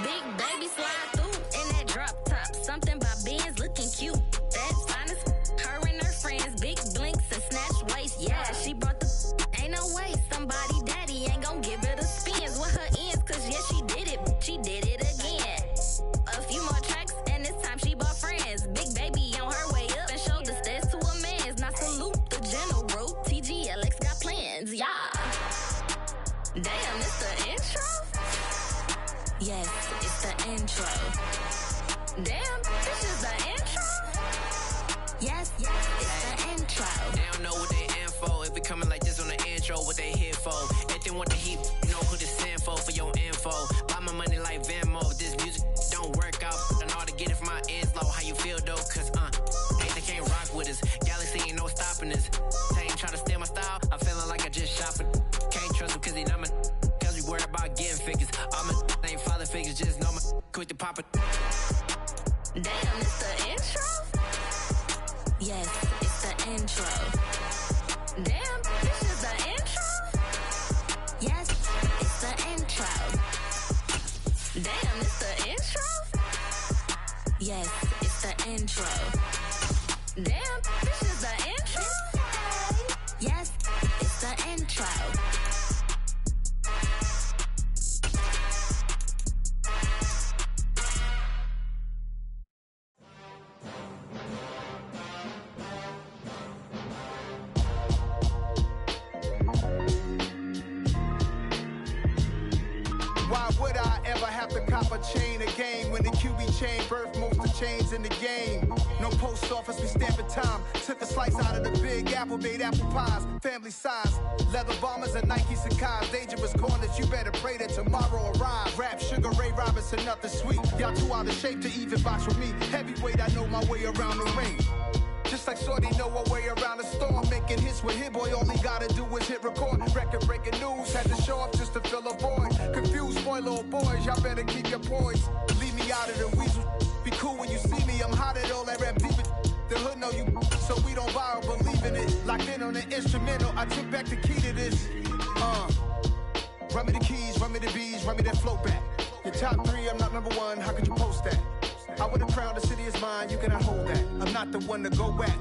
Big baby slide through in that drop top. Something by Benz looking cute. That's finest. Her and her friends, big blinks and snatch waist. Yeah, she brought the ain't no way. Somebody daddy ain't gon' give her the spins with her ends. Cause yeah, she did it. She did it again. A few more tracks and this time she bought friends. Big baby on her way up and showed the stairs to a man's. Now salute the general. TGLX got plans, yeah. Damn, it's the intro? Yes, it's the intro. Damn, this is the intro? Yes, it's the intro. They don't know what they in for. If we coming like this on the intro, what they here for? If they want the heat, you know who to send for your info. Buy my money like Venmo. This music don't work out. I know how to get it from my ends low. How you feel though? Cause they can't rock with us. Galaxy ain't no stopping us. They ain't trying to steal my style. I'm feeling like I just shopping. Can't trust him cause he not my. Cause we worry about getting figures. All my ain't father figures. Just know my quick to pop it. Damn, it's the intro? Yes, it's the intro. Damn, this is the intro? Yes, it's the intro. Damn, it's the intro? Yes, it's the intro. Damn, this is the intro? Yes, it's the intro. Why would I ever have to cop a chain again when the QB chain birthed most of the chains in the game? No post office, we stamping time. Took a slice out of the big apple, made apple pies. Family size, leather bombers and Nike Sacai's. Dangerous corners, you better pray that tomorrow arrives. Rap, Sugar Ray Robinson, nothing sweet. Y'all too out of shape to even box with me. Heavyweight, I know my way around the ring. Just like Shorty know her way around the storm. Making hits with Hit Boy, all he gotta do is hit record. Record breaking news, had to show up just to fill a void. Confused boy, little boys, y'all better keep your poise. Leave me out of the weasel. Be cool when you see me, I'm hot at all that rap deep. The hood know you, so we don't borrow, believe in it. Locked in on the instrumental, I took back the key to this. Run me the keys, run me the bees, run me that flow back. Your top three, I'm not number one, how could you post that? I would have crowned the city is mine, you cannot hold that. I'm not the one to go back.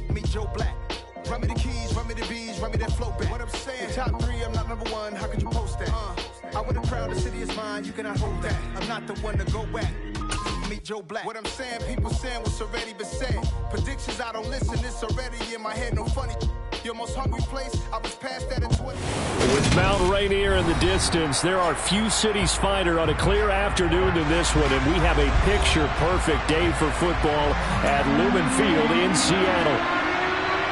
Meet Joe Black. Run me the keys, run me the bees, run me that flow back. What I'm saying, your top three, I'm not number one, how could you post that? I would have crowned the city is mine, you cannot hold that. I'm not the one to go back. Meet Joe Black. What I'm saying, people saying what's already been said. Predictions, I don't listen, it's already in my head, no funny. Your most hungry place, I was past that at 20. With Mount Rainier in the distance, there are few cities finer on a clear afternoon than this one, and we have a picture-perfect day for football at Lumen Field in Seattle.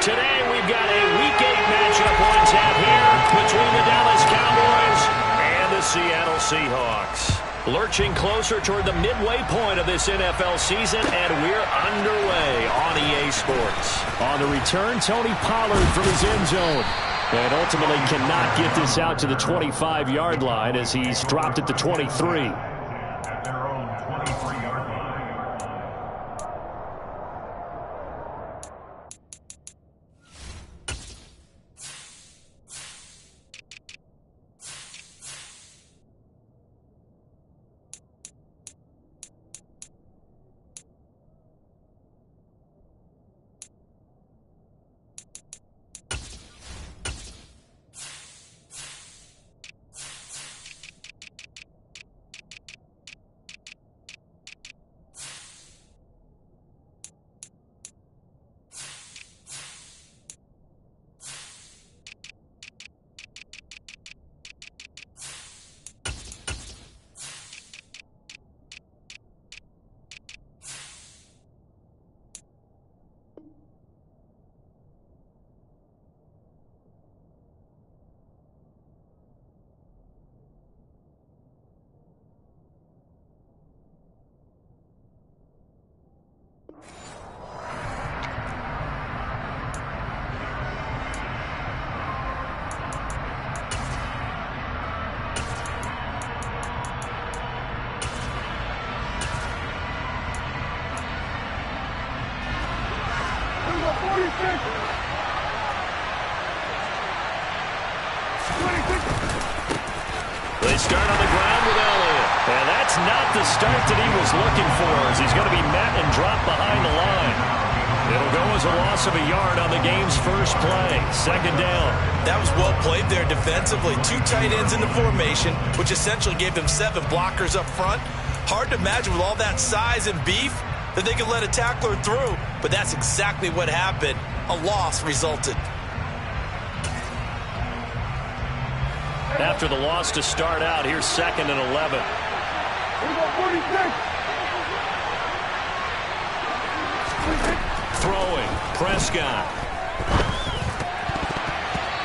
Today, we've got a Week 8 matchup on tap here between the Dallas Cowboys and the Seattle Seahawks. Lurching closer toward the midway point of this NFL season, and we're underway on EA Sports. On the return, Tony Pollard from his end zone. And ultimately cannot get this out to the 25-yard line as he's dropped at the 23. They start on the ground with Elliott. And that's not the start that he was looking for, as he's going to be met and dropped behind the line. It'll go as a loss of a yard on the game's first play. Second down. That was well played there defensively. 2 tight ends in the formation, which essentially gave them 7 blockers up front. Hard to imagine with all that size and beef that they could let a tackler through, but that's exactly what happened. A loss resulted. After the loss to start out, here's 2nd and 11. Throwing, Prescott.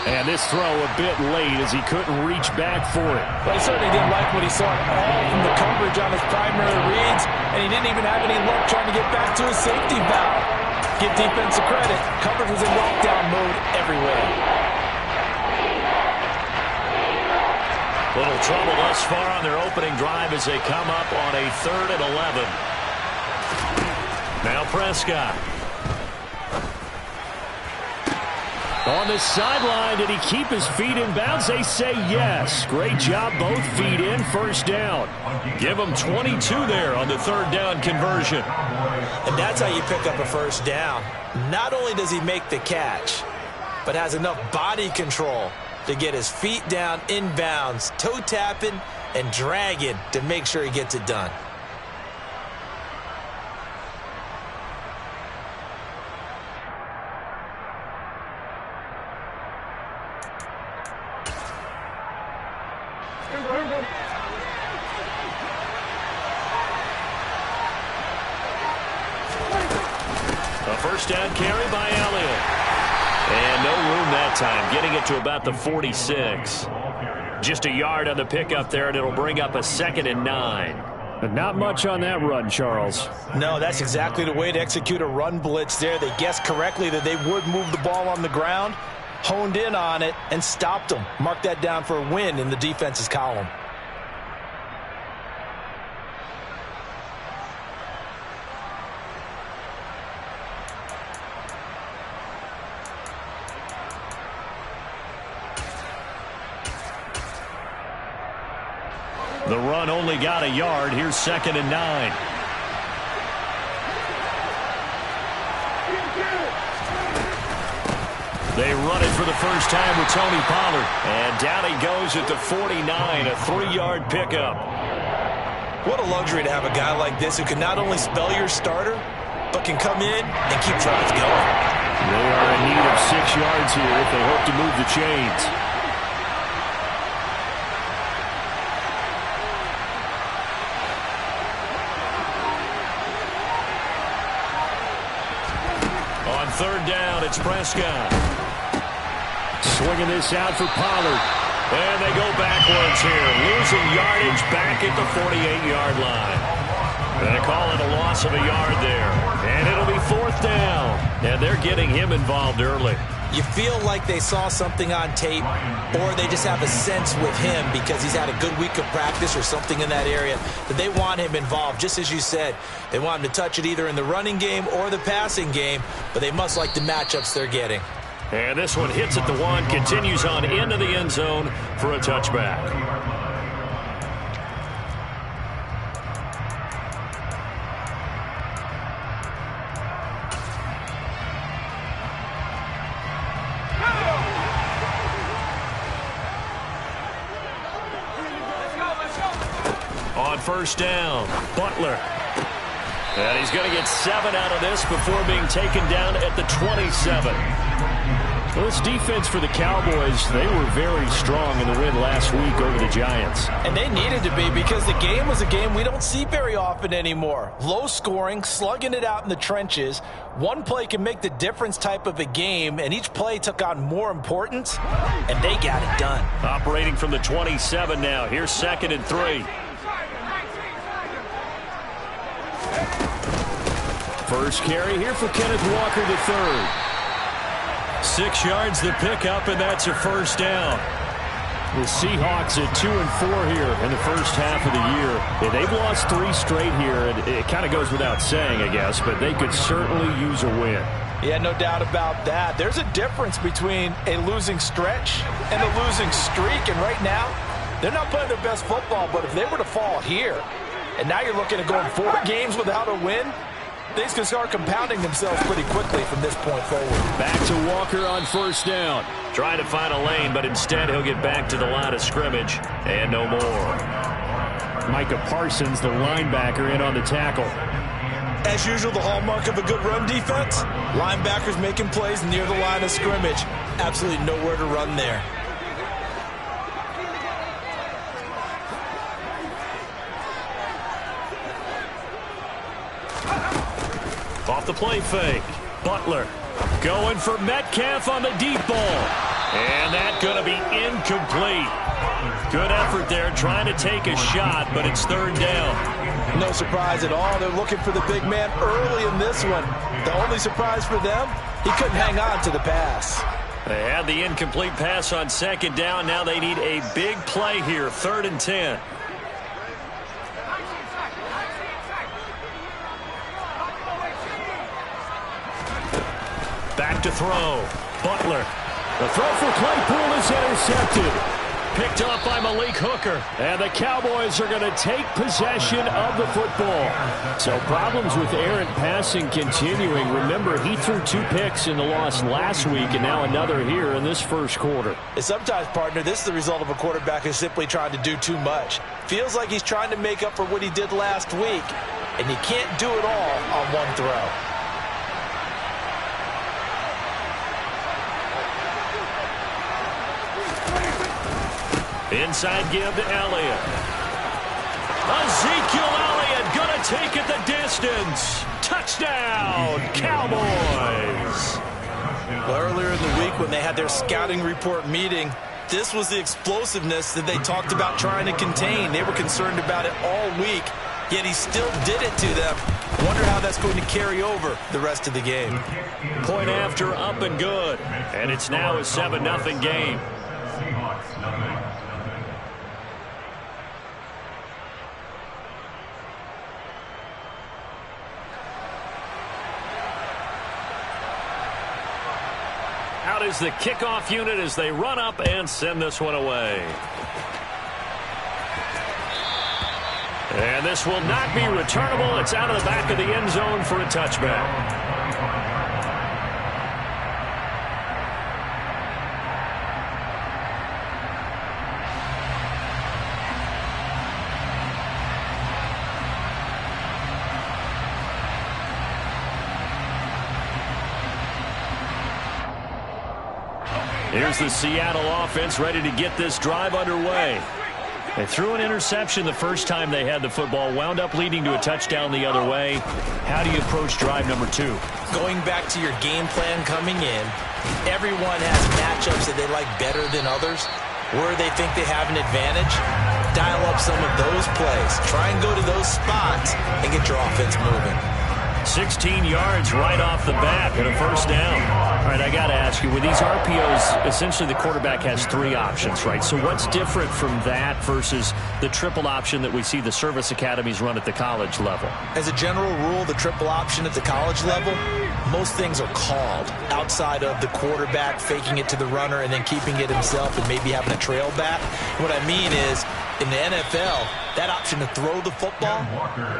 And this throw a bit late as he couldn't reach back for it. But he certainly didn't like what he saw all from the coverage on his primary reads, and he didn't even have any luck trying to get back to his safety valve. Give defensive credit. Coverage was in lockdown mode everywhere. Little trouble thus far on their opening drive as they come up on a 3rd and 11. Now Prescott. On the sideline, did he keep his feet in bounds? They say yes. Great job, both feet in, first down. Give him 22 there on the 3rd down conversion. And that's how you pick up a first down. Not only does he make the catch, but has enough body control to get his feet down in bounds, toe tapping and dragging to make sure he gets it done. A first down carry by Elliott. And no room that time, getting it to about the 46. Just a yard on the pickup there, and it'll bring up a 2nd and 9. But not much on that run, Charles. No, that's exactly the way to execute a run blitz there. They guessed correctly that they would move the ball on the ground, honed in on it, and stopped them. Mark that down for a win in the defense's column. The run only got a yard. Here's 2nd and 9. They run it for the first time with Tony Pollard. And down he goes at the 49, a 3-yard pickup. What a luxury to have a guy like this who can not only spell your starter, but can come in and keep drives going. They are in need of 6 yards here if they hope to move the chains. On 3rd down, it's Prescott. Swinging this out for Pollard. And they go backwards here. Losing yardage back at the 48-yard line. They call it a loss of a yard there. And it'll be 4th down. And they're getting him involved early. You feel like they saw something on tape, or they just have a sense with him because he's had a good week of practice or something in that area that they want him involved. Just as you said, they want him to touch it either in the running game or the passing game, but they must like the matchups they're getting. And this one hits at the 1, continues on into the end zone for a touchback. On 1st down, Butler. And he's going to get 7 out of this before being taken down at the 27. Well, this defense for the Cowboys, they were very strong in the win last week over the Giants. And they needed to be because the game was a game we don't see very often anymore. Low scoring, slugging it out in the trenches. One play can make the difference type of a game, and each play took on more importance, and they got it done. Operating from the 27 now. Here's 2nd and 3. First carry here for Kenneth Walker III. 6 yards the pickup, and that's a first down. The Seahawks at 2-4 here in the first half of the year. And they've lost 3 straight here, and it kind of goes without saying, I guess, but they could certainly use a win. Yeah, no doubt about that. There's a difference between a losing stretch and a losing streak, and right now, they're not playing their best football, but if they were to fall here, And now you're looking at going 4 games without a win. Things can start compounding themselves pretty quickly from this point forward. Back to Walker on first down. Trying to find a lane, but instead he'll get back to the line of scrimmage. And no more. Micah Parsons, the linebacker, in on the tackle. As usual, the hallmark of a good run defense, linebackers making plays near the line of scrimmage. Absolutely nowhere to run there. Off the play fake. Butler going for Metcalf on the deep ball. And that's going to be incomplete. Good effort there trying to take a shot, but it's third down. No surprise at all. They're looking for the big man early in this one. The only surprise for them, he couldn't hang on to the pass. They had the incomplete pass on second down. Now they need a big play here, 3rd and 10. Back to throw. Butler. The throw for Claypool is intercepted. Picked up by Malik Hooker. And the Cowboys are going to take possession of the football. So problems with errant passing continuing. Remember, he threw 2 picks in the loss last week and now another here in this first quarter. And sometimes, partner, this is the result of a quarterback who's simply trying to do too much. Feels like he's trying to make up for what he did last week. And you can't do it all on one throw. Inside give to Elliott. Ezekiel Elliott going to take it the distance. Touchdown, Cowboys. Well, earlier in the week when they had their scouting report meeting, this was the explosiveness that they talked about trying to contain. They were concerned about it all week, yet he still did it to them. Wonder how that's going to carry over the rest of the game. Point after, up and good. And it's now a 7-0 game. Out is the kickoff unit as they run up and send this one away. And this will not be returnable. It's out of the back of the end zone for a touchback. Here's the Seattle offense ready to get this drive underway. They threw an interception the first time they had the football, wound up leading to a touchdown the other way. How do you approach drive number 2? Going back to your game plan coming in, everyone has matchups that they like better than others. Where they think they have an advantage, dial up some of those plays. Try and go to those spots and get your offense moving. 16 yards right off the bat and a first down. All right, I got to ask you, with these RPOs, essentially the quarterback has 3 options, right? So what's different from that versus the triple option that we see the service academies run at the college level? As a general rule, the triple option at the college level, most things are called outside of the quarterback faking it to the runner and then keeping it himself and maybe having a trail back. What I mean is, in the NFL, that option to throw the football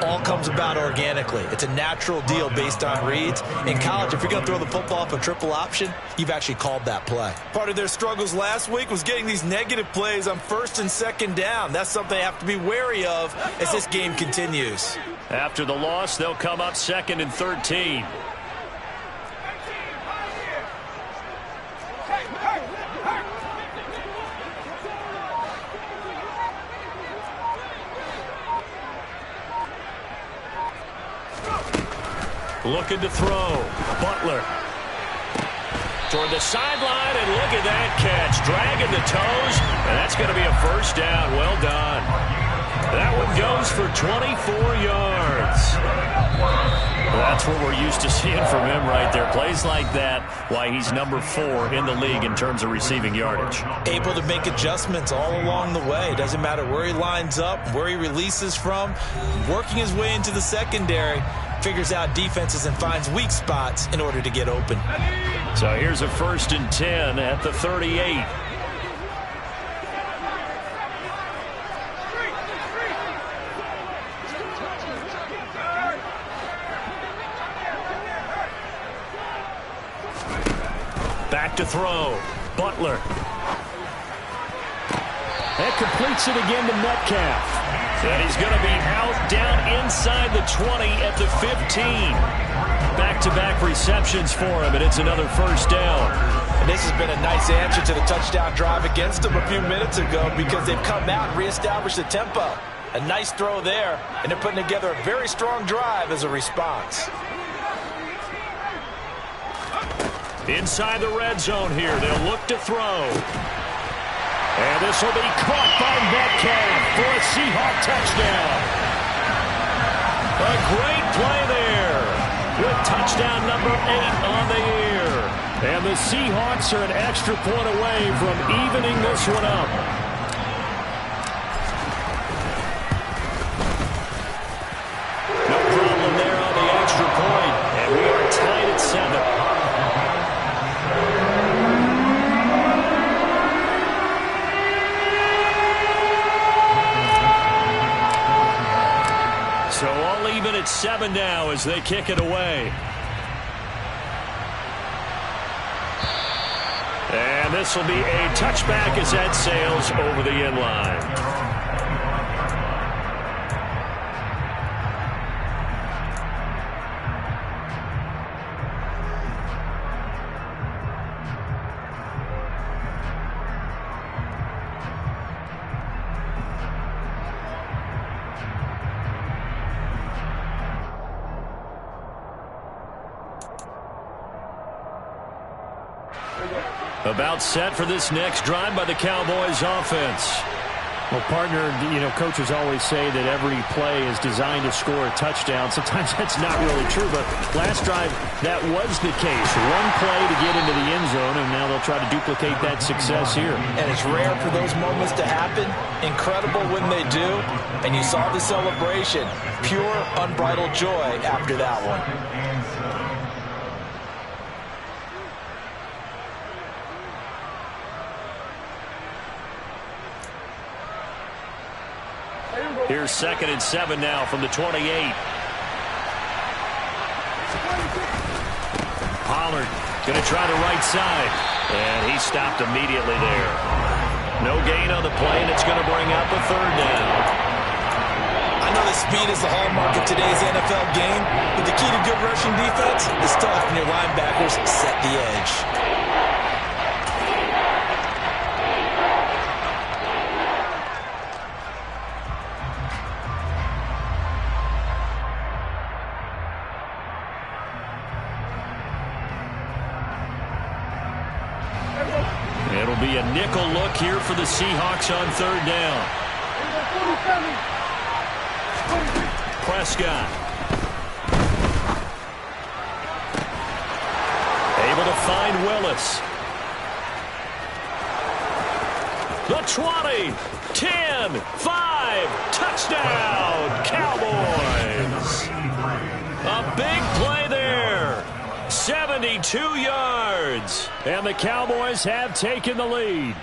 all comes about organically. It's a natural deal based on reads. In college, if you're going to throw the football off a triple option, you've actually called that play. Part of their struggles last week was getting these negative plays on 1st and 2nd down. That's something they have to be wary of as this game continues. After the loss, they'll come up 2nd and 13. Looking to throw. Butler. Toward the sideline, and look at that catch. Dragging the toes, and that's going to be a first down. Well done. That one goes for 24 yards. That's what we're used to seeing from him right there. Plays like that, why he's number 4 in the league in terms of receiving yardage. Able to make adjustments all along the way. Doesn't matter where he lines up, where he releases from. Working his way into the secondary. Figures out defenses and finds weak spots in order to get open. So here's a 1st and 10 at the 38. back to throw. Butler. That completes it again to Metcalf. And he's going to be out down inside the 20 at the 15. Back-to-back receptions for him, and it's another first down. And this has been a nice answer to the touchdown drive against them a few minutes ago because they've come out and reestablished the tempo. A nice throw there, and they're putting together a very strong drive as a response. Inside the red zone here, they'll look to throw. And this will be caught by Metcalf for a Seahawk touchdown. A great play there with touchdown number 8 on the year. And the Seahawks are an extra point away from evening this one up. No problem there on the extra point. And we are tied at 7. So all even at 7 now as they kick it away. And this will be a touchback as that sails over the end line. About set for this next drive by the Cowboys offense. Well, partner, coaches always say that every play is designed to score a touchdown. Sometimes that's not really true, but last drive, that was the case. One play to get into the end zone, and now they'll try to duplicate that success here. And it's rare for those moments to happen. Incredible when they do. And you saw the celebration. Pure, unbridled joy after that one. Here's 2nd and 7 now from the 28. Pollard going to try the right side. And he stopped immediately there. No gain on the play, and it's going to bring up a 3rd down. I know that speed is the hallmark of today's NFL game, but the key to good rushing defense is tough when your linebackers set the edge. It'll be a nickel look here for the Seahawks on 3rd down. Prescott. Able to find Willis. The 20, 10, 5, touchdown, Cowboys. A big play there. 72 yards. And the Cowboys have taken the lead.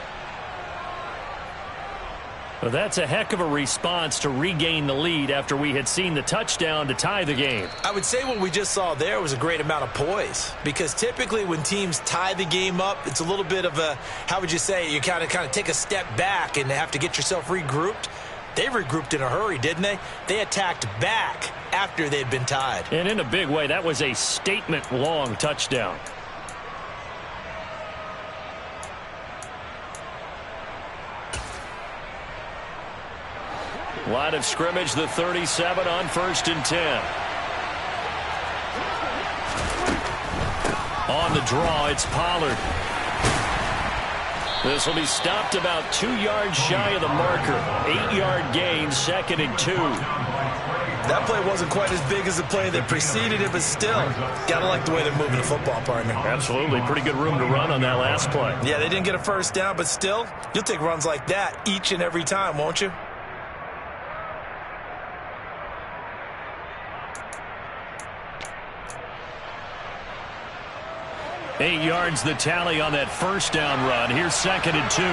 Well, that's a heck of a response to regain the lead after we had seen the touchdown to tie the game. I would say what we just saw there was a great amount of poise, because typically when teams tie the game up, it's a little bit of a, how would you say, you kind of take a step back and have to get yourself regrouped. They regrouped in a hurry, didn't they? They attacked back after they'd been tied. And in a big way, that was a statement-long touchdown. Line of scrimmage, the 37 on 1st and 10. On the draw, it's Pollard. This will be stopped about 2 yards shy of the marker. 8-yard gain, 2nd and 2. That play wasn't quite as big as the play that preceded it, but still, gotta like the way they're moving the football, partner. Absolutely. Pretty good room to run on that last play. Yeah, they didn't get a first down, but still, you'll take runs like that each and every time, won't you? Eight yards the tally on that first down run. Here's 2nd and 2.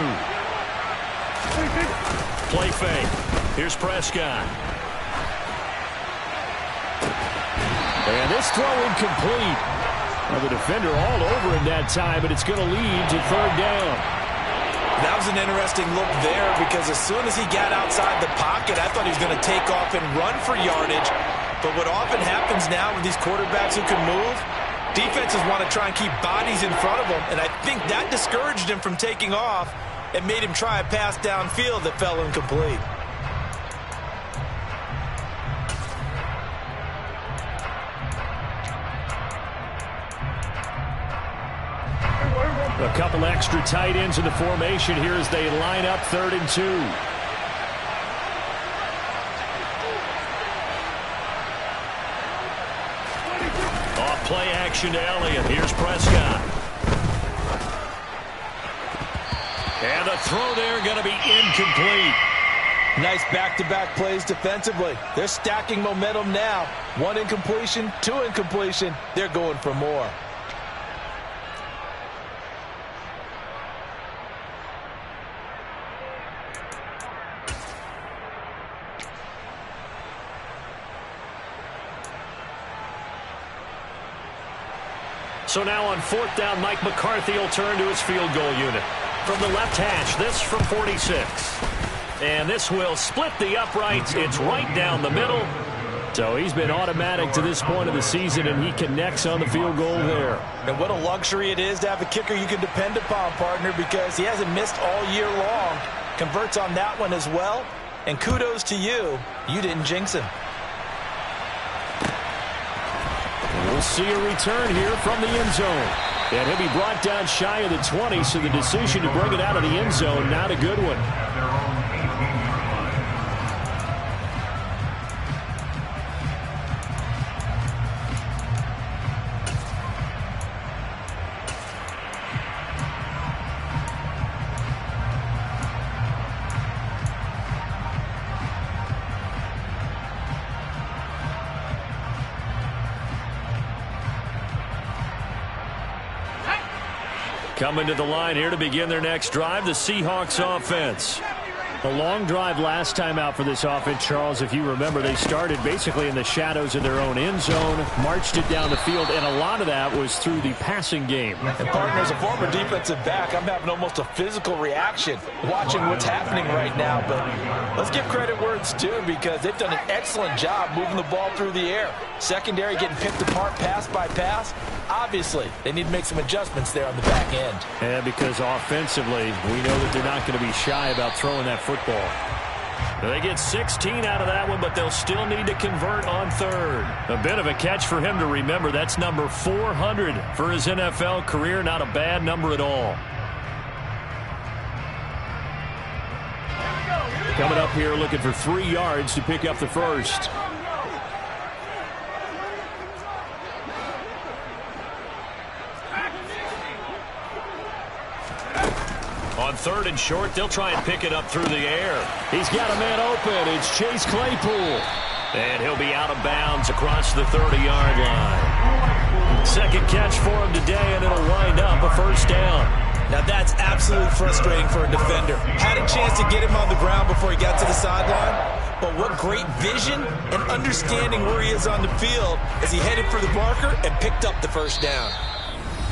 Play fake. Here's Prescott. And this throw incomplete. Well, the defender all over him that time, but it's going to lead to third down. That was an interesting look there because as soon as he got outside the pocket, I thought he was going to take off and run for yardage. But what often happens now with these quarterbacks who can move, defenses want to try and keep bodies in front of them, and I think that discouraged him from taking off and made him try a pass downfield that fell incomplete. A couple extra tight ends in the formation here as they line up 3rd and 2. Off play action to Elliott. Here's Prescott. And the throw there going to be incomplete. Nice back-to-back plays defensively. They're stacking momentum now. 1 incompletion, 2 incompletion. They're going for more. So now on 4th down, Mike McCarthy will turn to his field goal unit. From the left hash, this from 46. And this will split the uprights. It's right down the middle. So he's been automatic to this point of the season, and he connects on the field goal there. And what a luxury it is to have a kicker you can depend upon, partner, because he hasn't missed all year long. Converts on that one as well. And kudos to you. You didn't jinx him. We'll see a return here from the end zone. And he'll be brought down shy of the 20, so the decision to bring it out of the end zone, not a good one. Coming to the line here to begin their next drive, the Seahawks offense. A long drive last time out for this offense, Charles. If you remember, they started basically in the shadows of their own end zone, marched it down the field, and a lot of that was through the passing game. And partner, as a former defensive back, I'm having almost a physical reaction watching what's happening right now. But let's give credit where it's due because they've done an excellent job moving the ball through the air. Secondary getting picked apart pass by pass. Obviously, they need to make some adjustments there on the back end. And because offensively, we know that they're not going to be shy about throwing that football. They get 16 out of that one, but they'll still need to convert on 3rd. A bit of a catch for him to remember. That's number 400 for his NFL career. Not a bad number at all. Coming up here looking for 3 yards to pick up the first. On 3rd and short, they'll try and pick it up through the air. He's got a man open. It's Chase Claypool. And he'll be out of bounds across the 30-yard line. Second catch for him today, and it'll wind up a first down. Now that's absolutely frustrating for a defender. Had a chance to get him on the ground before he got to the sideline. But what great vision and understanding where he is on the field as he headed for the marker and picked up the first down.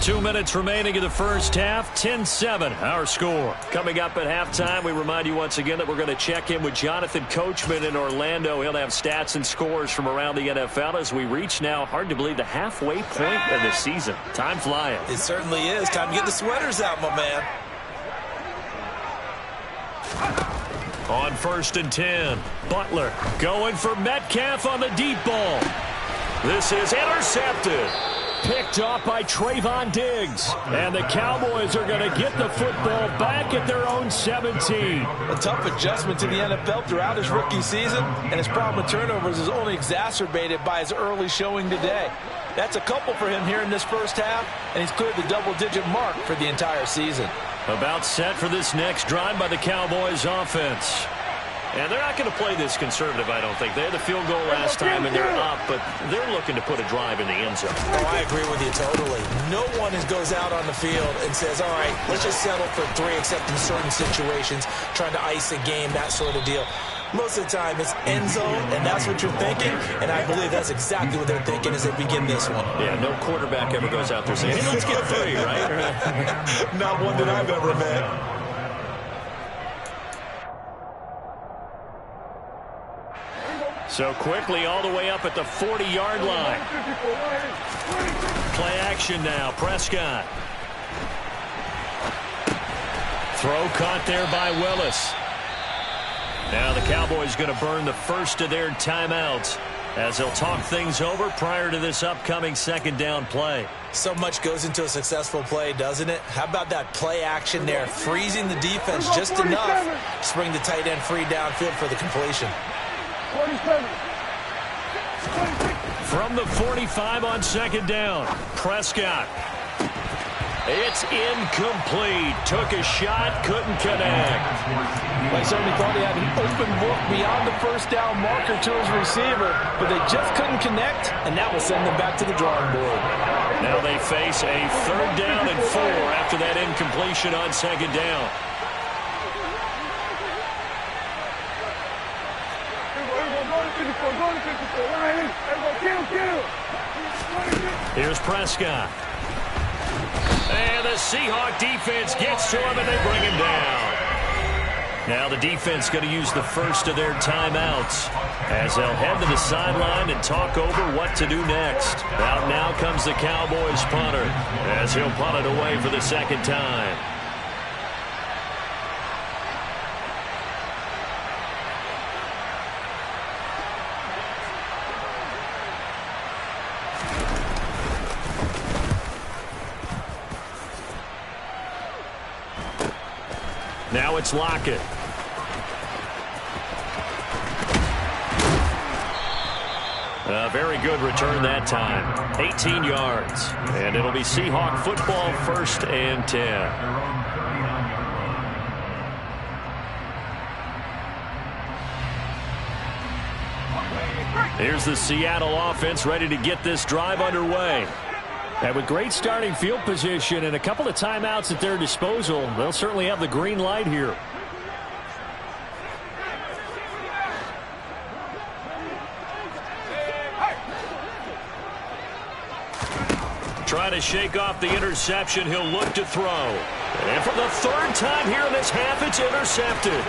2 minutes remaining in the first half. 10-7 our score. Coming up at halftime, we remind you once again that we're going to check in with Jonathan Coachman in Orlando. He'll have stats and scores from around the NFL as we reach now, hard to believe, the halfway point of the season. Time flying. It certainly is. Time to get the sweaters out, my man. On 1st and 10, Butler going for Metcalf on the deep ball. This is intercepted. Picked off by Trayvon Diggs. And the Cowboys are going to get the football back at their own 17. A tough adjustment to the NFL throughout his rookie season, and his problem with turnovers is only exacerbated by his early showing today. That's a couple for him here in this first half, and he's cleared the double-digit mark for the entire season. About set for this next drive by the Cowboys offense. And they're not going to play this conservative, I don't think. They had the field goal last time, and they're up, but they're looking to put a drive in the end zone. Oh, I agree with you totally. No one goes out on the field and says, all right, let's just settle for 3, except in certain situations, trying to ice a game, that sort of deal. Most of the time, it's end zone, and that's what you're thinking. And I believe that's exactly what they're thinking as they begin this one. Yeah, no quarterback ever goes out there saying, hey, let's get 3, right? Not one that I've ever met. So quickly all the way up at the 40-yard line. Play action now. Prescott. Throw caught there by Willis. Now the Cowboys going to burn the first of their timeouts as they'll talk things over prior to this upcoming second down play. So much goes into a successful play, doesn't it? How about that play action there, freezing the defense just enough to bring the tight end free downfield for the completion. From the 45 on second down, Prescott. It's incomplete. Took a shot, couldn't connect. I certainly thought he had an open look beyond the first down marker to his receiver, but they just couldn't connect, and that will send them back to the drawing board. Now they face a 3rd down and 4 after that incompletion on second down. Here's Prescott. And the Seahawks defense gets to him, and they bring him down. Now the defense going to use the first of their timeouts as they'll head to the sideline and talk over what to do next. Out now comes the Cowboys punter as he'll punt it away for the second time. Now it's Lockett. A very good return that time. 18 yards. And it'll be Seahawk football, 1st and 10. Here's the Seattle offense ready to get this drive underway. And with great starting field position and a couple of timeouts at their disposal, they'll certainly have the green light here. Trying to shake off the interception, he'll look to throw. And for the 3rd time here in this half, it's intercepted.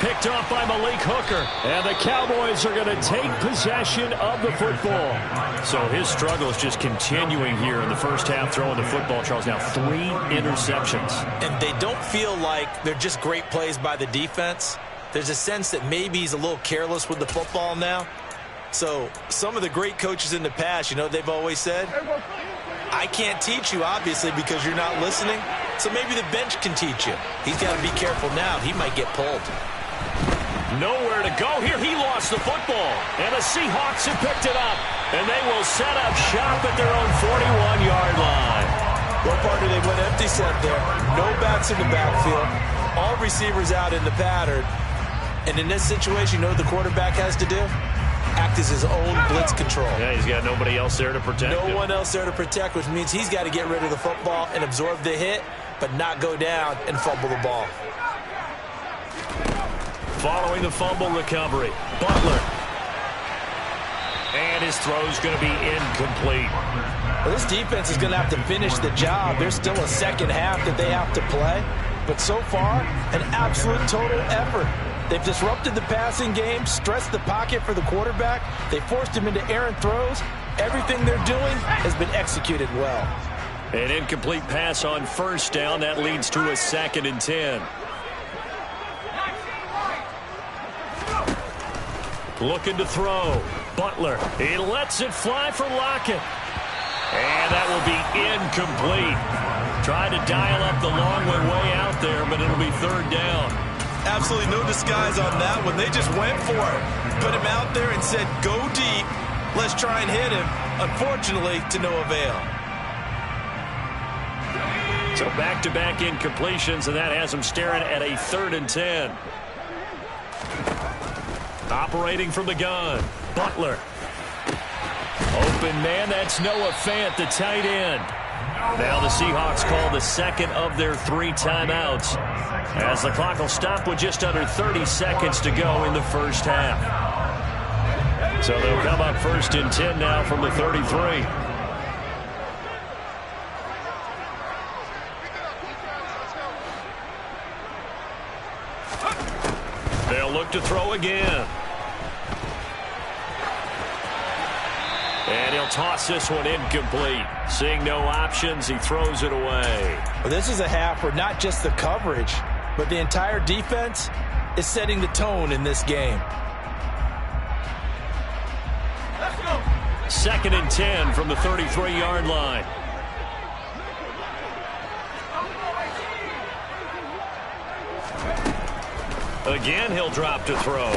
Picked off by Malik Hooker. And the Cowboys are going to take possession of the football. So his struggle is just continuing here in the first half throwing the football, Charles. Now 3 interceptions. And they don't feel like they're just great plays by the defense. There's a sense that maybe he's a little careless with the football now. So some of the great coaches in the past, you know, they've always said, I can't teach you, obviously, because you're not listening. So maybe the bench can teach you. He's got to be careful now. He might get pulled. Nowhere to go here. He lost the football. And the Seahawks have picked it up. And they will set up shop at their own 41-yard line. What part do they went empty set there? No backs in the backfield. All receivers out in the pattern. And in this situation, you know what the quarterback has to do? Act as his own blitz control. Yeah, he's got nobody else there to protect him. No one else there to protect, which means he's got to get rid of the football and absorb the hit, but not go down and fumble the ball. Following the fumble recovery, Butler. And his throw's going to be incomplete. Well, this defense is going to have to finish the job. There's still a second half that they have to play. But so far, an absolute total effort. They've disrupted the passing game, stressed the pocket for the quarterback. They forced him into errant throws. Everything they're doing has been executed well. An incomplete pass on 1st down. That leads to a 2nd and 10. Looking to throw. Butler. He lets it fly for Lockett. And that will be incomplete. Tried to dial up the long way out there, but it'll be 3rd down. Absolutely no disguise on that one. They just went for it. Put him out there and said, go deep. Let's try and hit him. Unfortunately, to no avail. So back-to-back incompletions, and that has them staring at a 3rd and 10. Operating from the gun, Butler. Open man, that's Noah Fant, the tight end. Now the Seahawks call the 2nd of their 3 timeouts as the clock will stop with just under 30 seconds to go in the first half. So they'll come up 1st and 10 now from the 33. They'll look to throw again. And he'll toss this one incomplete. Seeing no options, he throws it away. Well, this is a half where not just the coverage, but the entire defense is setting the tone in this game. Let's go. 2nd and 10 from the 33-yard line. Again, he'll drop to throw.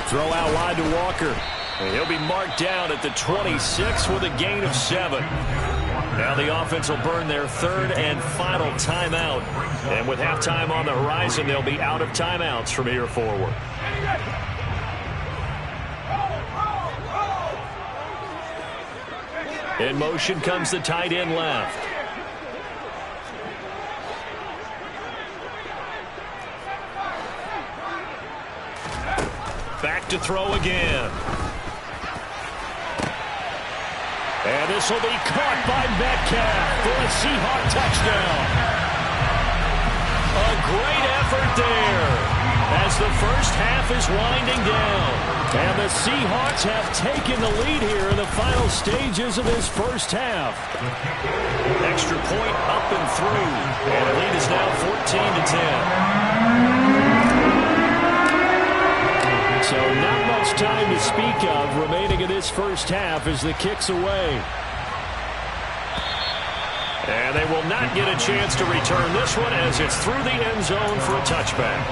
Throw out wide to Walker. And he'll be marked down at the 26 with a gain of 7. Now the offense will burn their 3rd and final timeout. And with halftime on the horizon, they'll be out of timeouts from here forward. In motion comes the tight end left. Back to throw again. And this will be caught by Metcalf for a Seahawk touchdown. A great effort there as the first half is winding down. And the Seahawks have taken the lead here in the final stages of this first half. Extra point up and through. And the lead is now 14-10. So not much time to speak of remaining in this first half as the kick's away. And they will not get a chance to return this one as it's through the end zone for a touchback.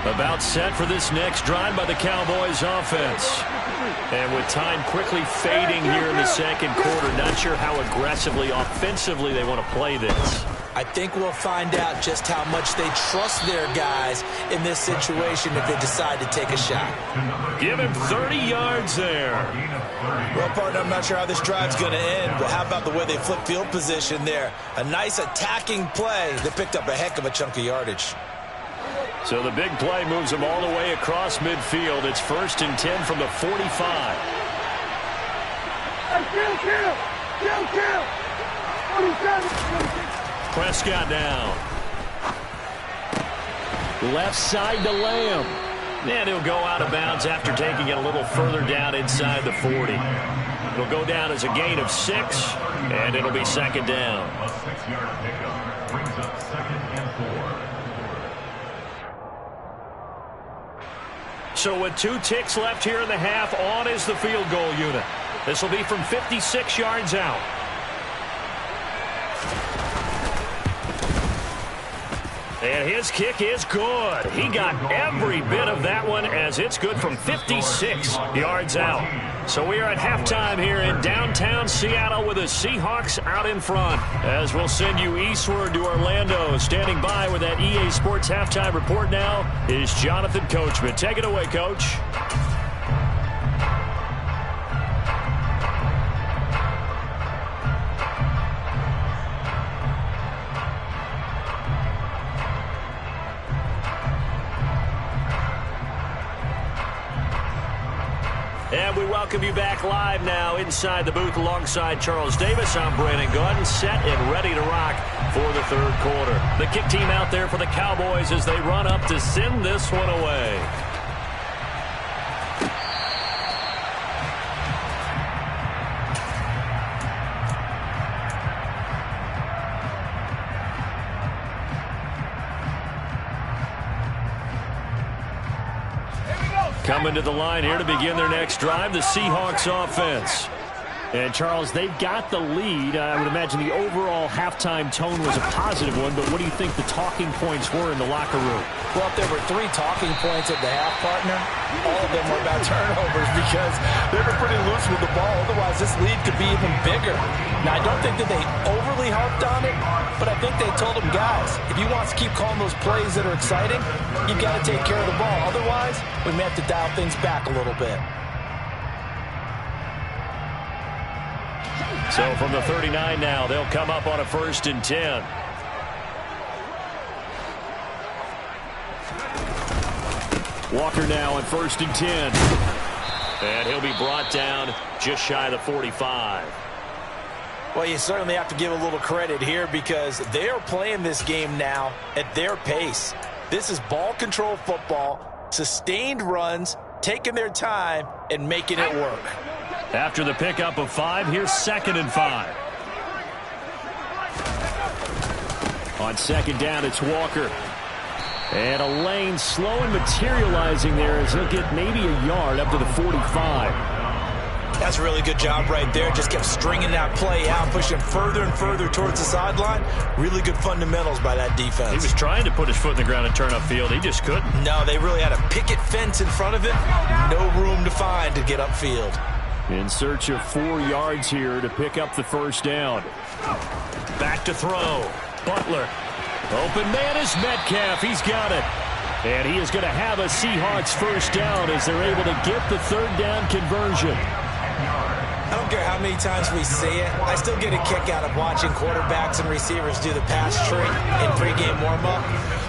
About set for this next drive by the Cowboys offense. And with time quickly fading here in the second quarter, not sure how aggressively, offensively they want to play this. I think we'll find out just how much they trust their guys in this situation if they decide to take a shot. Give him 30 yards there. Well, partner, I'm not sure how this drive's going to end, but how about the way they flip field position there? A nice attacking play that picked up a heck of a chunk of yardage. So the big play moves them all the way across midfield. It's 1st and 10 from the 45. Prescott down. Left side to Lamb. And he'll go out of bounds after taking it a little further down inside the 40. It'll go down as a gain of 6, and it'll be 2nd down. A 6-yard pickup brings up 2nd and 4. So with 2 ticks left here in the half, on is the field goal unit. This will be from 56 yards out. And his kick is good. He got every bit of that one as it's good from 56 yards out. So we are at halftime here in downtown Seattle with the Seahawks out in front. As we'll send you eastward to Orlando. Standing by with that EA Sports halftime report now is Jonathan Coachman. Take it away, Coach. And we welcome you back live now inside the booth alongside Charles Davis. I'm Brandon Gunn, set and ready to rock for the 3rd quarter. The kick team out there for the Cowboys as they run up to send this one away. Coming to the line here to begin their next drive, the Seahawks offense. And, Charles, they've got the lead. I would imagine the overall halftime tone was a positive one, but what do you think the talking points were in the locker room? Well, if there were 3 talking points at the half, partner, all of them were about turnovers because they were pretty loose with the ball. Otherwise, this lead could be even bigger. Now, I don't think that they overly harped on it, but I think they told them, guys, if you want to keep calling those plays that are exciting, you've got to take care of the ball. Otherwise, we may have to dial things back a little bit. So from the 39 now, they'll come up on a 1st and 10. Walker now on 1st and 10. And he'll be brought down just shy of the 45. Well, you certainly have to give a little credit here because they are playing this game now at their pace. This is ball control football, sustained runs, taking their time, and making it work. After the pickup of 5, here's 2nd and 5. On 2nd down, it's Walker. And a lane slow and materializing there as he'll get maybe a yard up to the 45. That's a really good job right there. Just kept stringing that play out, pushing further and further towards the sideline. Really good fundamentals by that defense. He was trying to put his foot in the ground and turn upfield. He just couldn't. No, they really had a picket fence in front of him. No room to find to get upfield. In search of 4 yards here to pick up the 1st down. Back to throw. Butler. Open man is Metcalf. He's got it. And he is going to have a Seahawks 1st down as they're able to get the 3rd down conversion. I don't care how many times we see it. I still get a kick out of watching quarterbacks and receivers do the pass tree in pregame warm-up.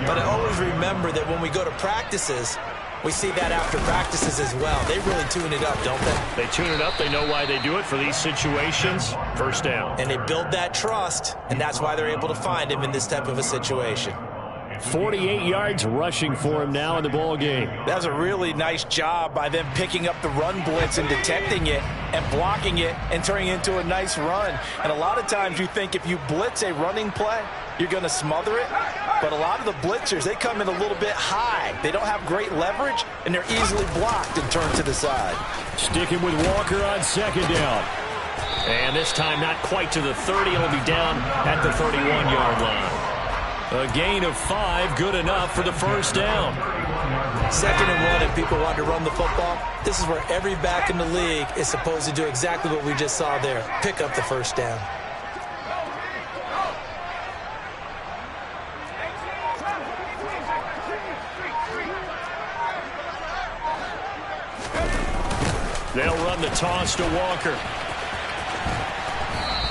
But I always remember that when we go to practices, we see that after practices as well. They really tune it up, don't they? They tune it up. They know why they do it for these situations. 1st down. And they build that trust, and that's why they're able to find him in this type of a situation. 48 yards rushing for him now in the ball game. That was a really nice job by them picking up the run blitz and detecting it and blocking it and turning it into a nice run. And a lot of times you think if you blitz a running play, you're going to smother it. But a lot of the blitzers, they come in a little bit high. They don't have great leverage, and they're easily blocked and turned to the side. Sticking with Walker on 2nd down. And this time not quite to the 30. It'll be down at the 31-yard line. A gain of 5, good enough for the 1st down. 2nd and 1, and people want to run the football. This is where every back in the league is supposed to do exactly what we just saw there. Pick up the 1st down. They'll run the toss to Walker.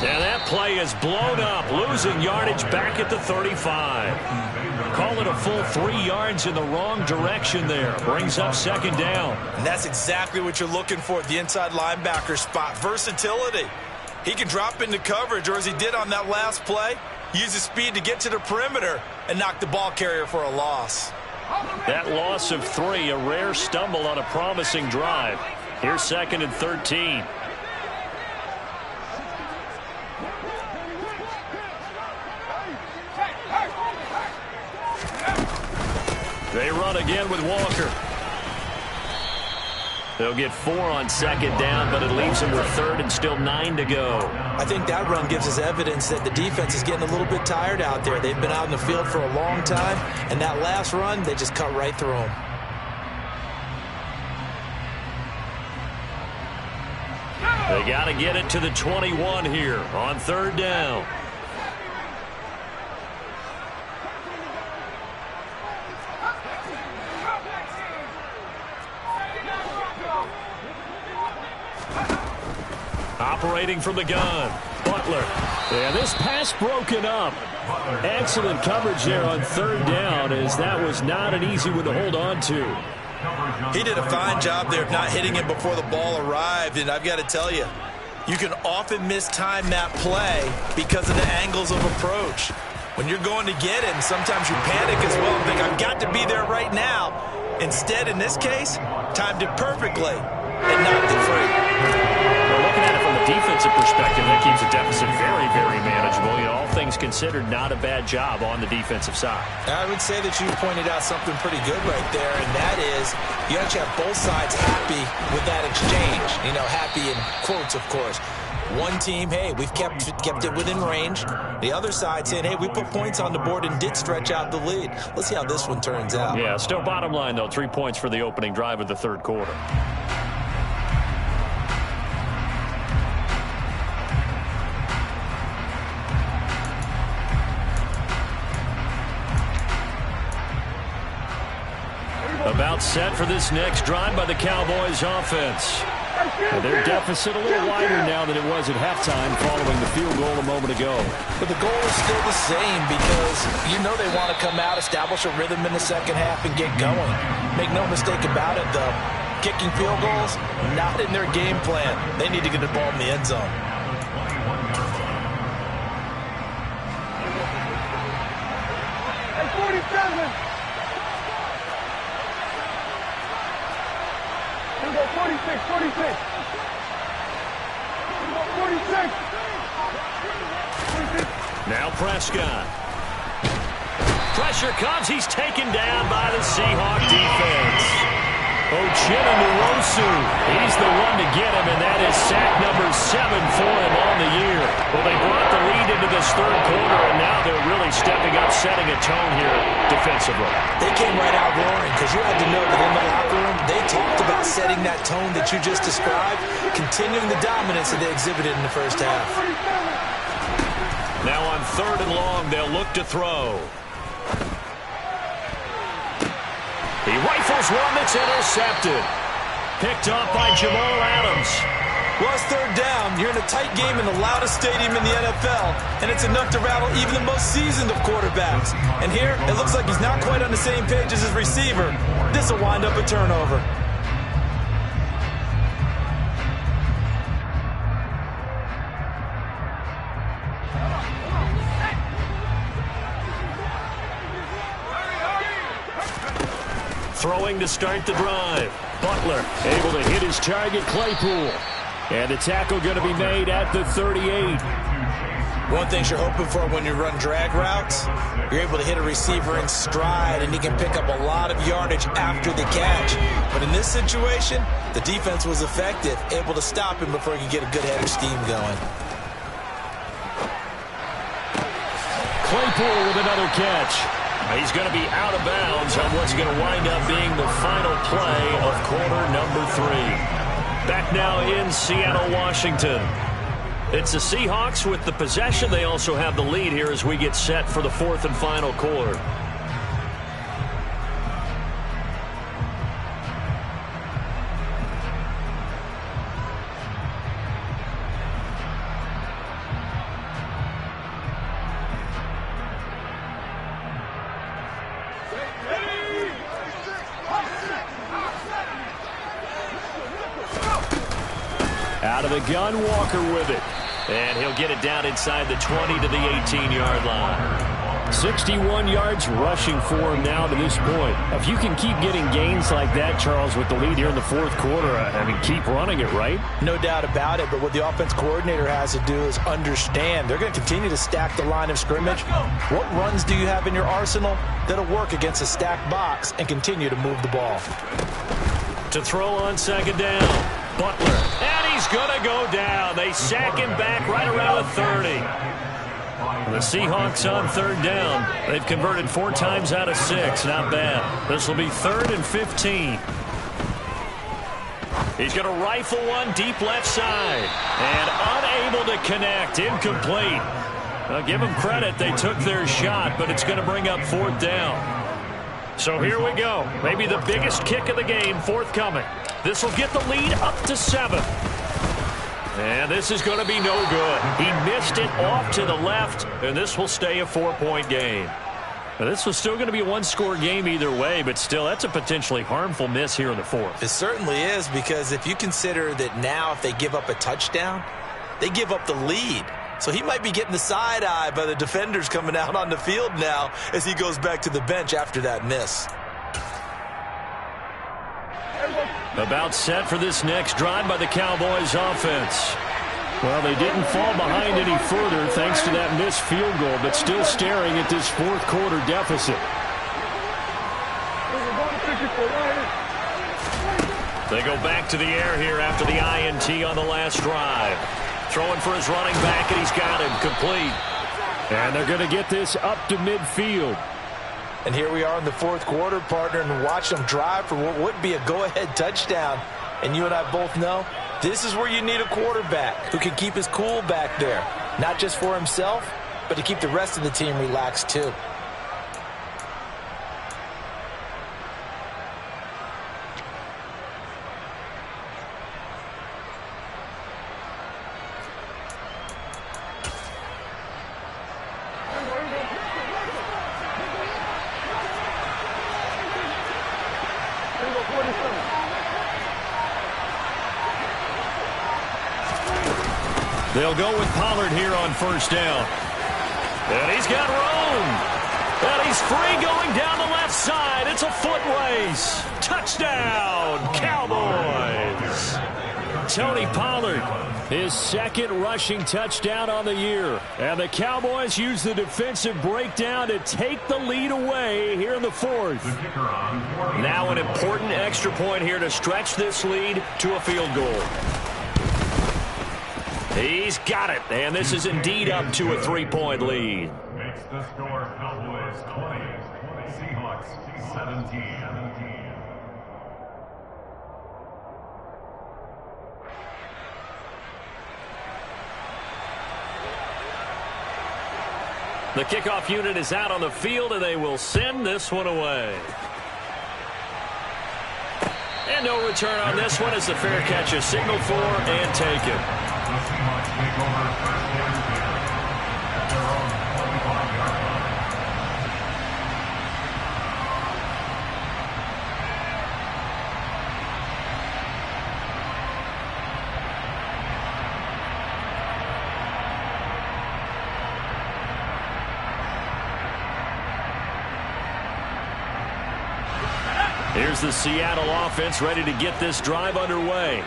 And that play is blown up, losing yardage back at the 35. Call it a full 3 yards in the wrong direction there. Brings up 2nd down. And that's exactly what you're looking for at the inside linebacker spot. Versatility. He can drop into coverage, or as he did on that last play, use his speed to get to the perimeter and knock the ball carrier for a loss. That loss of 3, a rare stumble on a promising drive. Here's 2nd and 13. They run again with Walker. They'll get 4 on 2nd down, but it leaves them with 3rd and still 9 to go. I think that run gives us evidence that the defense is getting a little bit tired out there. They've been out in the field for a long time, and that last run, they just cut right through them. They got to get it to the 21 here on 3rd down. Operating from the gun, Butler. Yeah, this pass broken up. Excellent coverage there on 3rd down, as that was not an easy one to hold on to. He did a fine job there of not hitting him before the ball arrived, and I've got to tell you, you can often mistime that play because of the angles of approach. When you're going to get it, and sometimes you panic as well and think, I've got to be there right now. Instead, in this case, timed it perfectly and knocked it free. Well, looking at it from a defensive perspective, that keeps the deficit very, very manageable. You know, all things considered, not a bad job on the defensive side. I would say that you pointed out something pretty good right there, and that is you actually have both sides happy with that exchange. You know, happy in quotes, of course. One team, hey, we've kept it within range. The other side saying, hey, we put points on the board and did stretch out the lead. Let's see how this one turns out. Yeah, still bottom line, though, 3 points for the opening drive of the third quarter. About set for this next drive by the Cowboys offense. And their deficit a little wider now than it was at halftime following the field goal a moment ago. But the goal is still the same because you know they want to come out, establish a rhythm in the second half, and get going. Make no mistake about it, though. Kicking field goals, not in their game plan. They need to get the ball in the end zone. Now Prescott. Pressure comes. He's taken down by the Seahawk defense. Ochinowosu, he's the one to get him, and that is sack number 7 for him on the year. Well, they brought the lead into this third quarter, and now they're really stepping up, setting a tone here defensively. They came right out roaring because you had to know that in the locker room, they talked about setting that tone that you just described, continuing the dominance that they exhibited in the first half. Now on 3rd and long, they'll look to throw. He rifles one that's intercepted. Picked off by Jamal Adams. Well, it's 3rd down. You're in a tight game in the loudest stadium in the NFL, and it's enough to rattle even the most seasoned of quarterbacks. And here, it looks like he's not quite on the same page as his receiver. This will wind up a turnover. Throwing to start the drive. Butler able to hit his target, Claypool. And the tackle going to be made at the 38. One thing you're hoping for when you run drag routes, you're able to hit a receiver in stride, and he can pick up a lot of yardage after the catch. But in this situation, the defense was effective, able to stop him before he could get a good head of steam going. Claypool with another catch. He's going to be out of bounds on what's going to wind up being the final play of quarter number 3. Back now in Seattle, Washington. It's the Seahawks with the possession. They also have the lead here as we get set for the 4th and final quarter. Out of the gun, Walker with it. And he'll get it down inside the 20 to the 18-yard line. 61 yards rushing for him now to this point. If you can keep getting gains like that, Charles, with the lead here in the 4th quarter, I mean, keep running it, right? No doubt about it, but what the offense coordinator has to do is understand they're going to continue to stack the line of scrimmage. What runs do you have in your arsenal that'll work against a stacked box and continue to move the ball? To throw on 2nd down, Butler. And he's going to go down. They sack him back right around the 30. The Seahawks on 3rd down. They've converted 4 times out of 6. Not bad. This will be 3rd and 15. He's going to rifle one deep left side. And unable to connect. Incomplete. I'll give them credit. They took their shot, but it's going to bring up 4th down. So here we go. Maybe the biggest kick of the game forthcoming. This will get the lead up to 7. And this is going to be no good. He missed it off to the left, and this will stay a 4-point game. Now, this was still going to be a 1-score game either way, but still, that's a potentially harmful miss here in the 4th. It certainly is, because if you consider that now if they give up a touchdown, they give up the lead. So he might be getting the side eye by the defenders coming out on the field now as he goes back to the bench after that miss. About set for this next drive by the Cowboys offense. Well, they didn't fall behind any further thanks to that missed field goal, but still staring at this 4th quarter deficit. They go back to the air here after the INT on the last drive. Throwing for his running back, and he's got him complete. And they're going to get this up to midfield. And here we are in the fourth quarter, partner, and watch them drive for what would be a go-ahead touchdown. And you and I both know this is where you need a quarterback who can keep his cool back there, not just for himself, but to keep the rest of the team relaxed too. They'll go with Pollard here on first down. And he's got room. And he's free going down the left side. It's a foot race. Touchdown, Cowboys. Tony Pollard, his second rushing touchdown on the year. And the Cowboys use the defensive breakdown to take the lead away here in the fourth. Now an important extra point here to stretch this lead to a field goal. He's got it, and this is indeed up to a 3-point lead. Makes the score Cowboys 20, Seahawks 17. The kickoff unit is out on the field, and they will send this one away. And no return on this one as the fair catch is signaled for and taken. The Seahawks take over first and 10 at their own 45-yard line. Here's the Seattle offense ready to get this drive underway.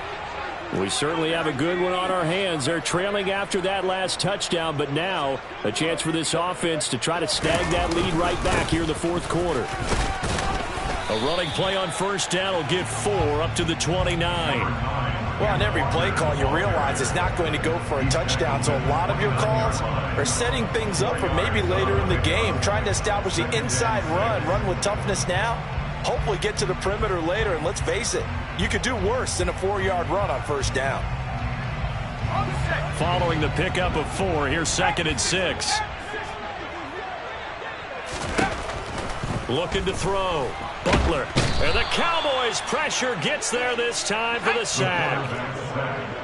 We certainly have a good one on our hands. They're trailing after that last touchdown, but now a chance for this offense to try to snag that lead right back here in the fourth quarter. A running play on first down will get 4 up to the 29. Well, on every play call, you realize it's not going to go for a touchdown, so a lot of your calls are setting things up for maybe later in the game, trying to establish the inside run with toughness now, hopefully get to the perimeter later, and let's face it, you could do worse than a 4-yard run on first down. Following the pickup of 4, here's 2nd and 6. Looking to throw. Butler. And the Cowboys' pressure gets there this time for the sack.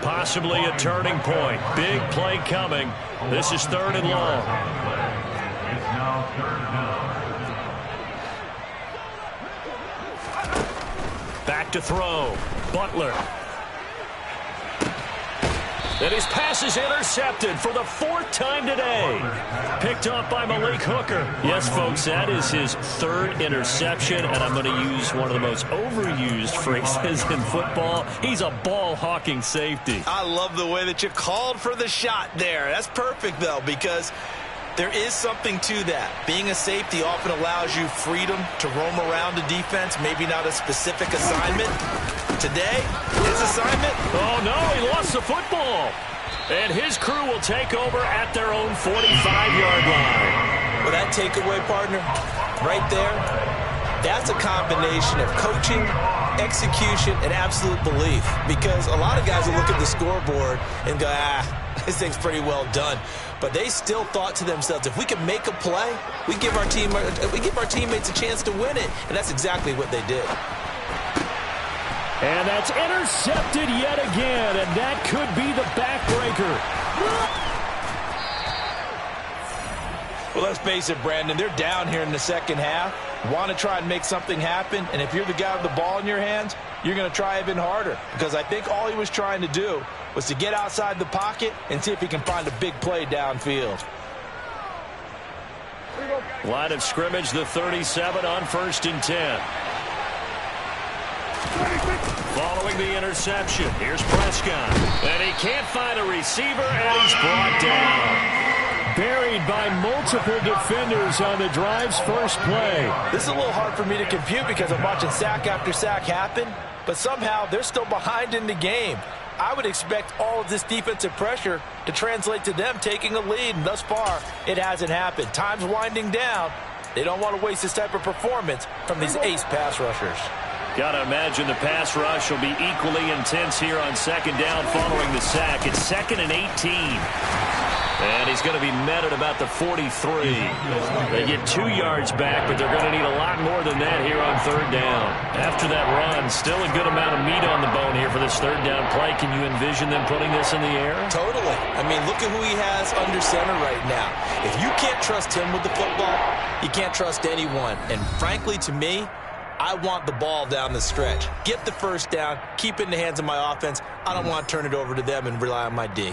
Possibly a turning point. Big play coming. This is 3rd and long. It's now 3rd down. Back to throw. Butler. And his pass is intercepted for the 4th time today. Picked off by Malik Hooker. Yes, folks, that is his 3rd interception, and I'm going to use one of the most overused phrases in football. He's a ball-hawking safety. I love the way that you called for the shot there. That's perfect, though, because there is something to that. Being a safety often allows you freedom to roam around a defense, maybe not a specific assignment. Today, his assignment? Oh, no, he lost the football. And his crew will take over at their own 45-yard line. Well, that takeaway, partner, right there, that's a combination of coaching, execution, and absolute belief. Because a lot of guys will look at the scoreboard and go, this thing's pretty well done. But they still thought to themselves, if we can make a play, we give our teammates a chance to win it. And that's exactly what they did. And that's intercepted yet again, and that could be the backbreaker. Well, let's face it, Brandon, they're down here in the second half. Want to try and make something happen, and if you're the guy with the ball in your hands, you're going to try even harder. Because I think all he was trying to do was to get outside the pocket and see if he can find a big play downfield. Line of scrimmage, the 37 on 1st and 10. Following the interception, here's Prescott. And he can't find a receiver, and he's brought down. Buried by multiple defenders on the drive's first play. This is a little hard for me to compute because I'm watching sack after sack happen, but somehow they're still behind in the game. I would expect all of this defensive pressure to translate to them taking a lead, and thus far, it hasn't happened. Time's winding down. They don't want to waste this type of performance from these ace pass rushers. Got to imagine the pass rush will be equally intense here on second down following the sack. It's 2nd and 18. And he's going to be met at about the 43. They get 2 yards back, but they're going to need a lot more than that here on third down. After that run, still a good amount of meat on the bone here for this third down play. Can you envision them putting this in the air? Totally. I mean, look at who he has under center right now. If you can't trust him with the football, you can't trust anyone. And frankly, to me, I want the ball down the stretch. Get the first down, keep it in the hands of my offense. I don't want to turn it over to them and rely on my D.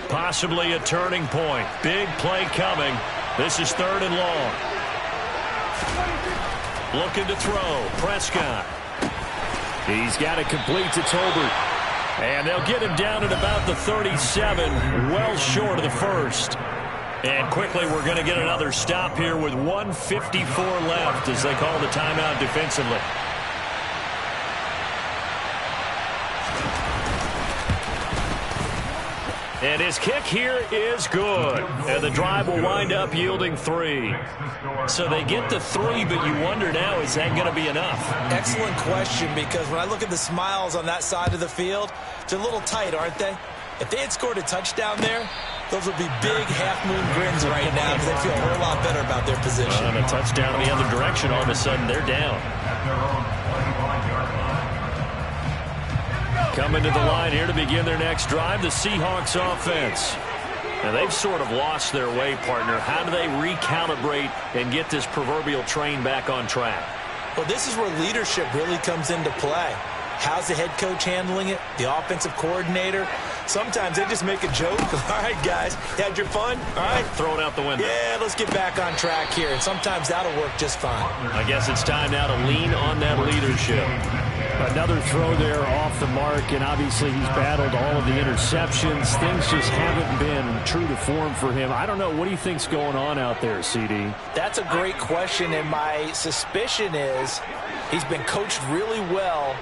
Possibly a turning point. Big play coming. This is 3rd and long. Looking to throw. Prescott. He's got it complete to Tolbert. And they'll get him down at about the 37, well short of the first. And quickly we're going to get another stop here with 1:54 left as they call the timeout defensively. And his kick here is good. And the drive will wind up yielding 3. So they get the 3, but you wonder now, is that going to be enough? Excellent question, because when I look at the smiles on that side of the field, they're a little tight, aren't they? If they had scored a touchdown there, those would be big half-moon grins right now because they feel a whole lot better about their position. And a touchdown in the other direction, all of a sudden they're down. Coming to the line here to begin their next drive, the Seahawks offense. Now they've sort of lost their way, partner. How do they recalibrate and get this proverbial train back on track? Well, this is where leadership really comes into play. How's the head coach handling it? The offensive coordinator? Sometimes they just make a joke. All right, guys, you had your fun? All right. Throw it out the window. Yeah, let's get back on track here. And sometimes that'll work just fine. I guess it's time now to lean on that leadership. Another throw there off the mark, and obviously he's battled all of the interceptions. Things just haven't been true to form for him. I don't know. What do you think's going on out there, CD? That's a great question, and my suspicion is he's been coached really well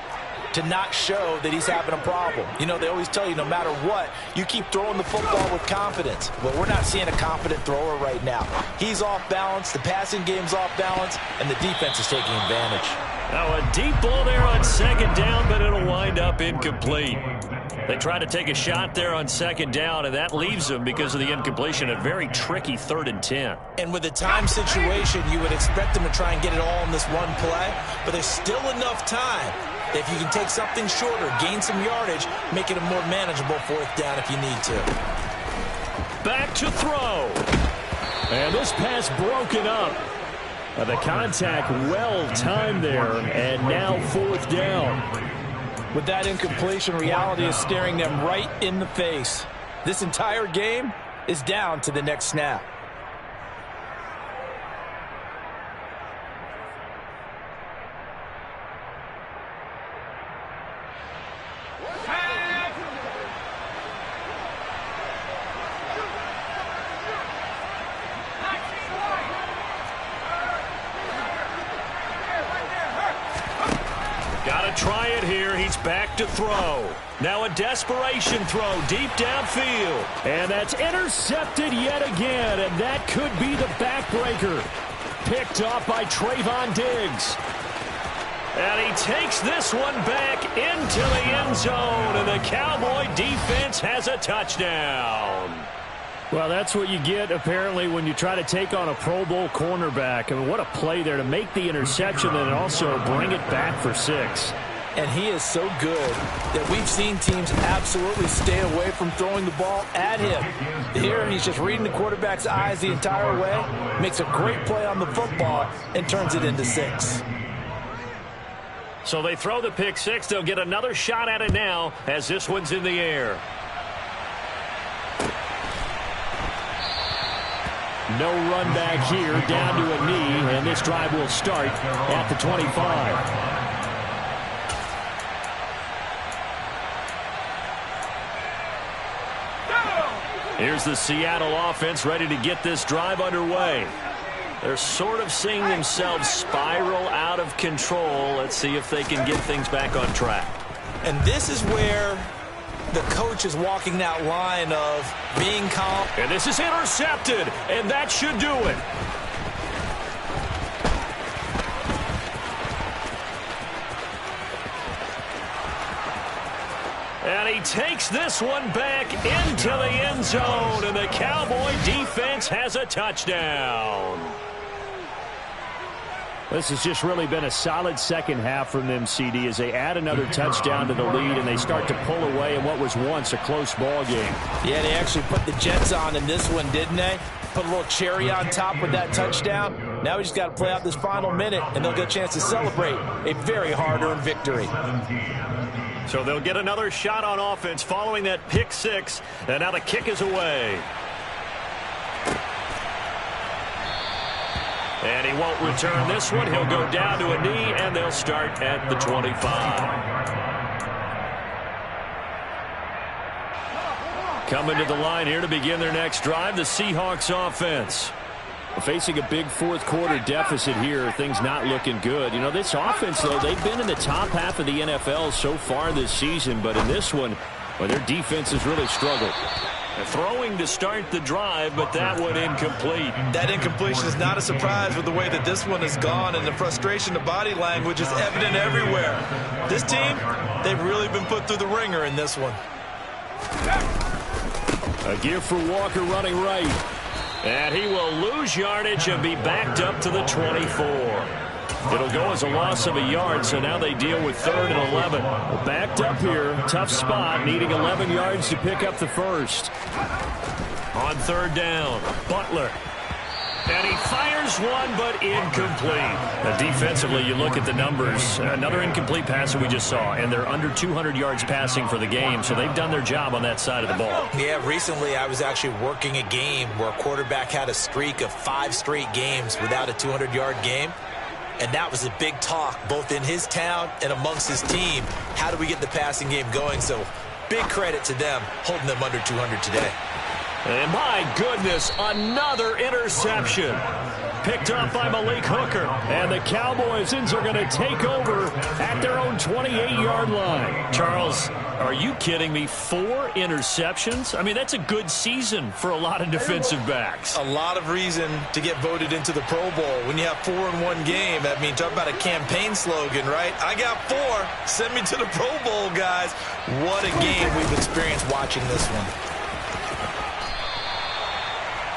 to not show that he's having a problem. You know, they always tell you no matter what, you keep throwing the football with confidence. Well, we're not seeing a confident thrower right now. He's off balance, the passing game's off balance, and the defense is taking advantage. Now a deep ball there on second down, but it'll wind up incomplete. They try to take a shot there on second down, and that leaves them, because of the incompletion, a very tricky 3rd and 10. And with the time situation, you would expect them to try and get it all in this one play, but there's still enough time. If you can take something shorter, gain some yardage, make it a more manageable 4th down if you need to. Back to throw. And this pass broken up. The contact well timed there, and now 4th down. With that incompletion, reality is staring them right in the face. This entire game is down to the next snap. Try it here. He's back to throw. Now a desperation throw deep downfield. And that's intercepted yet again. And that could be the backbreaker. Picked off by Trayvon Diggs. And he takes this one back into the end zone. And the Cowboy defense has a touchdown. Well, that's what you get, apparently, when you try to take on a Pro Bowl cornerback. I mean, what a play there to make the interception and also bring it back for 6. And he is so good that we've seen teams absolutely stay away from throwing the ball at him. Here, he's just reading the quarterback's eyes the entire way, makes a great play on the football, and turns it into 6. So they throw the pick 6. They'll get another shot at it now as this one's in the air. No run back here, down to a knee, and this drive will start at the 25. Here's the Seattle offense ready to get this drive underway. They're sort of seeing themselves spiral out of control. Let's see if they can get things back on track. And this is where the coach is walking that line of being calm. And this is intercepted, and that should do it. And he takes this one back into the end zone, and the Cowboy defense has a touchdown. This has just really been a solid second half from them, CD, as they add another touchdown to the lead and they start to pull away in what was once a close ball game. Yeah, they actually put the Jets on in this one, didn't they? Put a little cherry on top with that touchdown. Now we just got to play out this final minute, and they'll get a chance to celebrate a very hard-earned victory. So they'll get another shot on offense following that pick six, and now the kick is away. And he won't return this one. He'll go down to a knee, and they'll start at the 25. Coming to the line here to begin their next drive, the Seahawks offense. Facing a big fourth-quarter deficit here, things not looking good. You know, this offense, though, they've been in the top half of the NFL so far this season, but in this one, well, their defense has really struggled. Throwing to start the drive, but that one incomplete. That incompletion is not a surprise with the way that this one has gone, and the frustration of body language is evident everywhere. This team, they've really been put through the ringer in this one. A give for Walker running right. And he will lose yardage and be backed up to the 24. It'll go as a loss of a yard, so now they deal with 3rd and 11. Backed up here, tough spot, needing 11 yards to pick up the first. On 3rd down, Butler. And he fires one, but incomplete. Defensively, you look at the numbers. Another incomplete pass that we just saw, and they're under 200 yards passing for the game, so they've done their job on that side of the ball. Yeah, recently I was actually working a game where a quarterback had a streak of 5 straight games without a 200-yard game. And that was a big talk, both in his town and amongst his team. How do we get the passing game going? So big credit to them, holding them under 200 today. And my goodness, another interception. Picked up by Malik Hooker. And the Cowboys are going to take over at their own 28-yard line. Charles, are you kidding me? 4 interceptions? I mean, that's a good season for a lot of defensive backs. A lot of reason to get voted into the Pro Bowl. When you have 4 in one game, I mean, talk about a campaign slogan, right? I got 4. Send me to the Pro Bowl, guys. What a game we've experienced watching this one.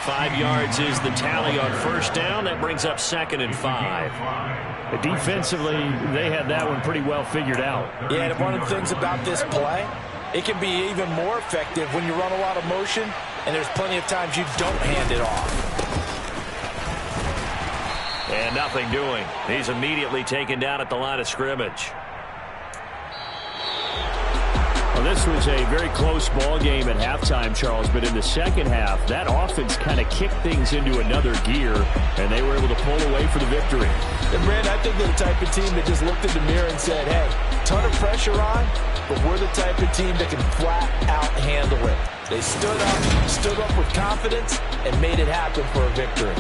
5 yards is the tally on 1st down. That brings up 2nd and 5. Defensively, they had that one pretty well figured out. Yeah, and one of the things about this play, it can be even more effective when you run a lot of motion, and there's plenty of times you don't hand it off. And nothing doing. He's immediately taken down at the line of scrimmage. Well, this was a very close ball game at halftime, Charles, but in the second half, that offense kind of kicked things into another gear, and they were able to pull away for the victory. And, Brand, I think they're the type of team that just looked in the mirror and said, hey, ton of pressure on, but we're the type of team that can flat out handle it. They stood up with confidence, and made it happen for a victory.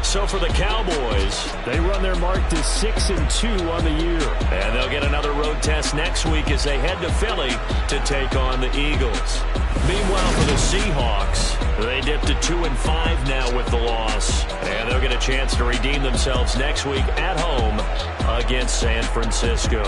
So for the Cowboys, they run their mark to 6-2 on the year. And they'll get another road test next week as they head to Philly to take on the Eagles. Meanwhile, for the Seahawks, they dip to 2-5 now with the loss. And they'll get a chance to redeem themselves next week at home against San Francisco.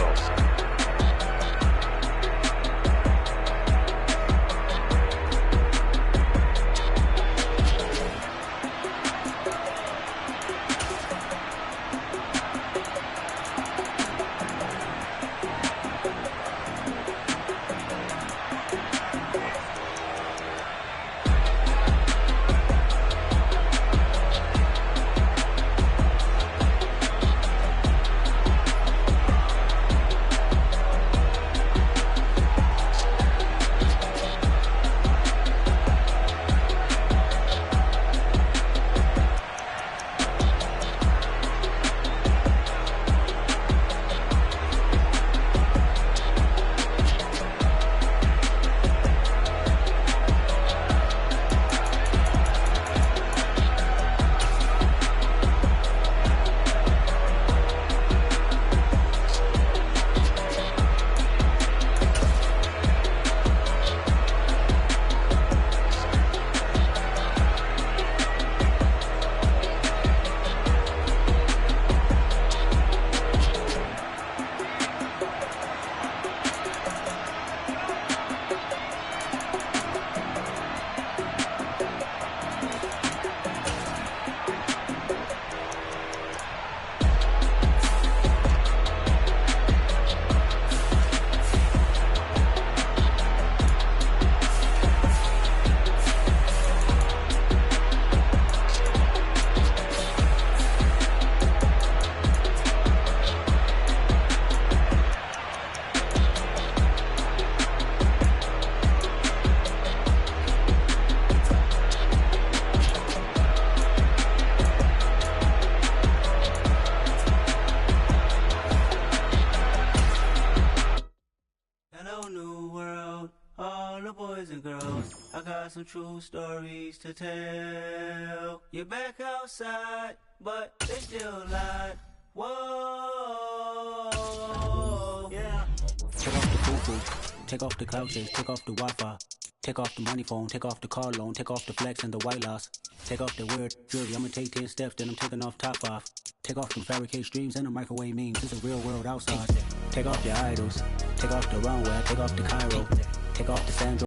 some true stories to tell. You're back outside, but they still lied. Whoa, yeah. Take off the foo-foo, take off the cloud chase, take off the Wi-Fi. Take off the money phone, take off the car loan, take off the flex and the white loss. Take off the weird jewelry, I'ma take 10 steps, then I'm taking off top off. Take off the fabricated streams and the microwave memes, it's a real world outside. Take off your idols, take off the runway, take off the Cairo, take off the Sandro.